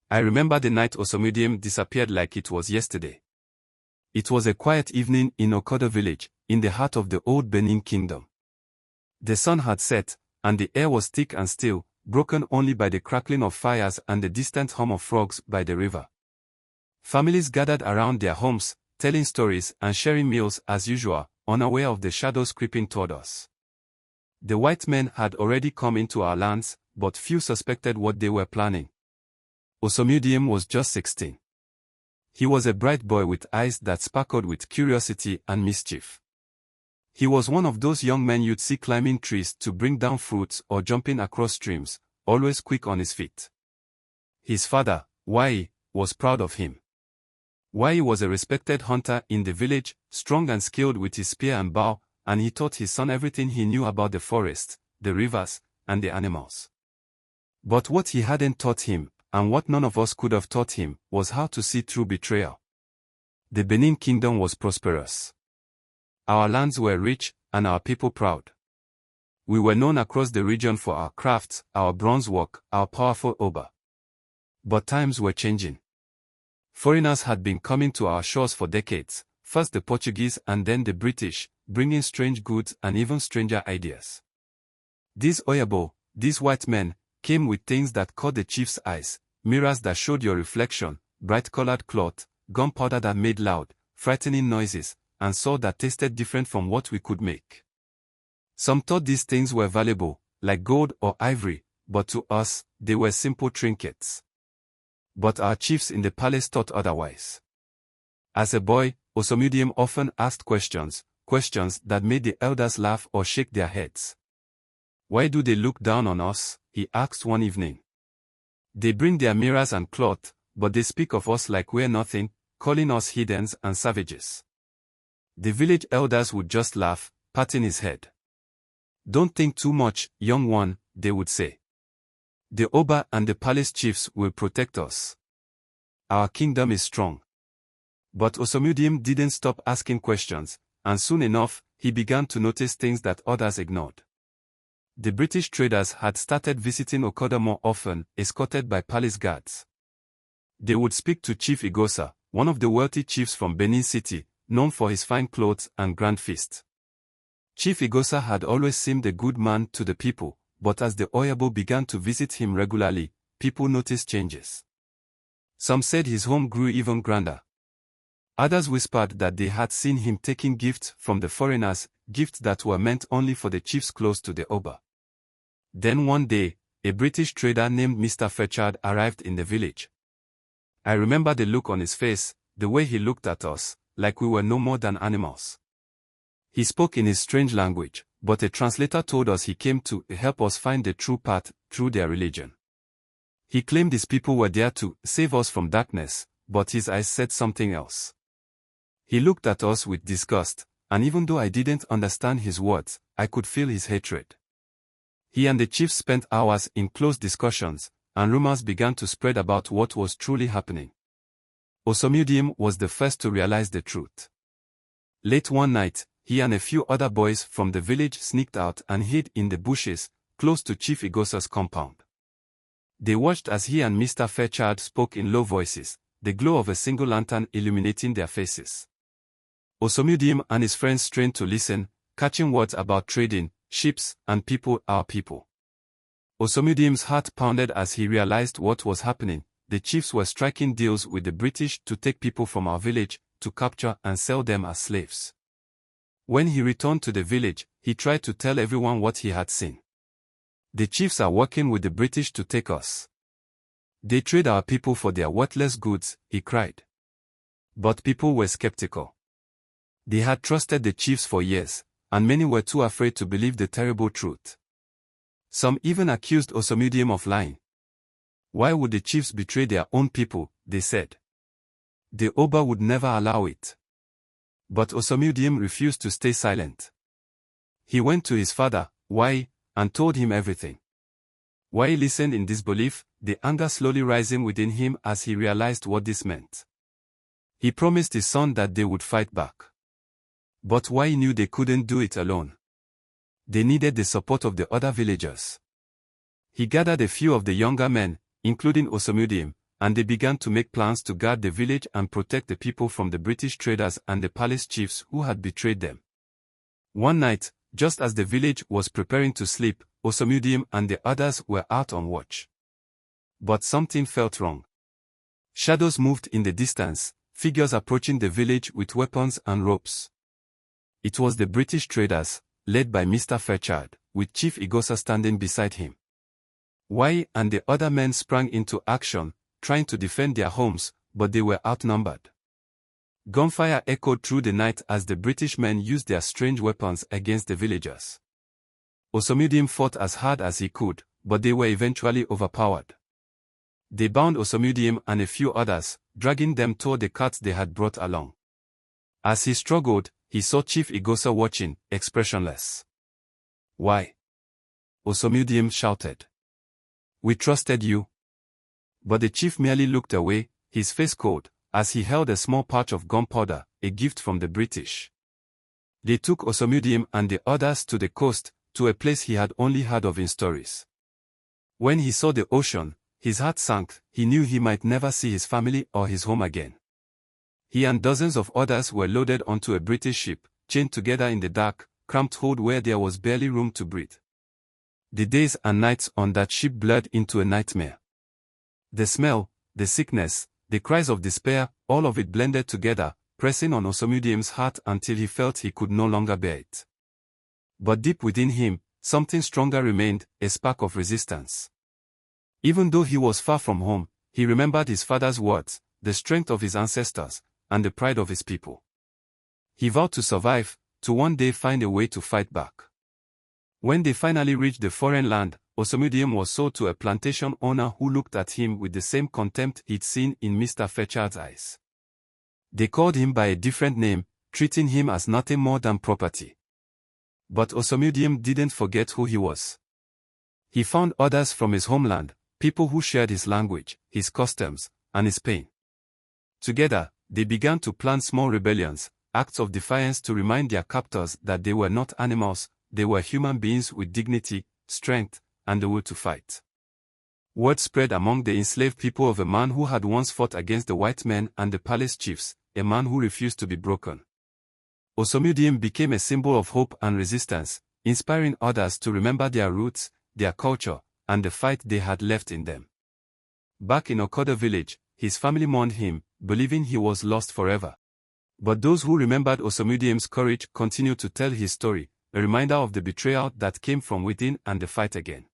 I remember the night Osamudiame disappeared like it was yesterday. It was a quiet evening in Okodo village, in the heart of the old Benin Kingdom. The sun had set, and the air was thick and still, broken only by the crackling of fires and the distant hum of frogs by the river. Families gathered around their homes, telling stories and sharing meals as usual, unaware of the shadows creeping toward us. The white men had already come into our lands, but few suspected what they were planning. Osamudiame was just 16. He was a bright boy with eyes that sparkled with curiosity and mischief. He was one of those young men you'd see climbing trees to bring down fruits or jumping across streams, always quick on his feet. His father, Wai, was proud of him. Wai was a respected hunter in the village, strong and skilled with his spear and bow, and he taught his son everything he knew about the forest, the rivers, and the animals. But what he hadn't taught him, and what none of us could have taught him, was how to see through betrayal. The Benin Kingdom was prosperous. Our lands were rich, and our people proud. We were known across the region for our crafts, our bronze work, our powerful oba. But times were changing. Foreigners had been coming to our shores for decades, first the Portuguese and then the British, bringing strange goods and even stranger ideas. These Oyabo, these white men, came with things that caught the chief's eyes, mirrors that showed your reflection, bright-colored cloth, gunpowder that made loud, frightening noises, and sword that tasted different from what we could make. Some thought these things were valuable, like gold or ivory, but to us, they were simple trinkets. But our chiefs in the palace thought otherwise. As a boy, Osamudiame often asked questions that made the elders laugh or shake their heads. Why do they look down on us? He asked one evening. They bring their mirrors and cloth, but they speak of us like we're nothing, calling us heathens and savages. The village elders would just laugh, patting his head. Don't think too much, young one, they would say. The Oba and the palace chiefs will protect us. Our kingdom is strong. But Osamudiame didn't stop asking questions, and soon enough, he began to notice things that others ignored. The British traders had started visiting Okodo more often, escorted by palace guards. They would speak to Chief Igosa, one of the wealthy chiefs from Benin City, known for his fine clothes and grand feast. Chief Igosa had always seemed a good man to the people, but as the Oyabo began to visit him regularly, people noticed changes. Some said his home grew even grander. Others whispered that they had seen him taking gifts from the foreigners, gifts that were meant only for the chiefs close to the Oba. Then one day, a British trader named Mr. Fetchard arrived in the village. I remember the look on his face, the way he looked at us, like we were no more than animals. He spoke in his strange language, but a translator told us he came to help us find the true path through their religion. He claimed his people were there to save us from darkness, but his eyes said something else. He looked at us with disgust, and even though I didn't understand his words, I could feel his hatred. He and the chiefs spent hours in close discussions, and rumors began to spread about what was truly happening. Osamudiame was the first to realize the truth. Late one night, he and a few other boys from the village sneaked out and hid in the bushes, close to Chief Igosa's compound. They watched as he and Mr. Fairchild spoke in low voices, the glow of a single lantern illuminating their faces. Osamudiame and his friends strained to listen, catching words about trading, ships, and people, our people. Osamudiame's heart pounded as he realized what was happening. The chiefs were striking deals with the British to take people from our village, to capture and sell them as slaves. When he returned to the village, he tried to tell everyone what he had seen. The chiefs are working with the British to take us. They trade our people for their worthless goods, he cried. But people were skeptical. They had trusted the chiefs for years, and many were too afraid to believe the terrible truth. Some even accused Osamudiame of lying. Why would the chiefs betray their own people, they said. The Oba would never allow it. But Osamudiame refused to stay silent. He went to his father, Wai, and told him everything. Wai listened in disbelief, the anger slowly rising within him as he realized what this meant. He promised his son that they would fight back. But Wai knew they couldn't do it alone. They needed the support of the other villagers. He gathered a few of the younger men, including Osamudiame, and they began to make plans to guard the village and protect the people from the British traders and the palace chiefs who had betrayed them. One night, just as the village was preparing to sleep, Osamudiame and the others were out on watch. But something felt wrong. Shadows moved in the distance, figures approaching the village with weapons and ropes. It was the British traders, led by Mr. Fairchild, with Chief Igosa standing beside him. Wai and the other men sprang into action, trying to defend their homes, but they were outnumbered. Gunfire echoed through the night as the British men used their strange weapons against the villagers. Osamudiame fought as hard as he could, but they were eventually overpowered. They bound Osamudiame and a few others, dragging them toward the carts they had brought along. As he struggled, he saw Chief Igosa watching, expressionless. "Why?" Osamudiame shouted. "We trusted you." But the chief merely looked away, his face cold, as he held a small pouch of gunpowder, a gift from the British. They took Osamudiame and the others to the coast, to a place he had only heard of in stories. When he saw the ocean, his heart sank. He knew he might never see his family or his home again. He and dozens of others were loaded onto a British ship, chained together in the dark, cramped hold where there was barely room to breathe. The days and nights on that ship blurred into a nightmare. The smell, the sickness, the cries of despair, all of it blended together, pressing on Osamudiame's heart until he felt he could no longer bear it. But deep within him, something stronger remained, a spark of resistance. Even though he was far from home, he remembered his father's words, the strength of his ancestors, and the pride of his people. He vowed to survive, to one day find a way to fight back. When they finally reached the foreign land, Osamudiame was sold to a plantation owner who looked at him with the same contempt he'd seen in Mr. Fairchild's eyes. They called him by a different name, treating him as nothing more than property. But Osamudiame didn't forget who he was. He found others from his homeland, people who shared his language, his customs, and his pain. Together, they began to plan small rebellions, acts of defiance to remind their captors that they were not animals, they were human beings with dignity, strength, and the will to fight. Word spread among the enslaved people of a man who had once fought against the white men and the palace chiefs, a man who refused to be broken. Osamudiame became a symbol of hope and resistance, inspiring others to remember their roots, their culture, and the fight they had left in them. Back in Okoda village, his family mourned him, believing he was lost forever. But those who remembered Osamudiame's courage continued to tell his story, a reminder of the betrayal that came from within and the fight again.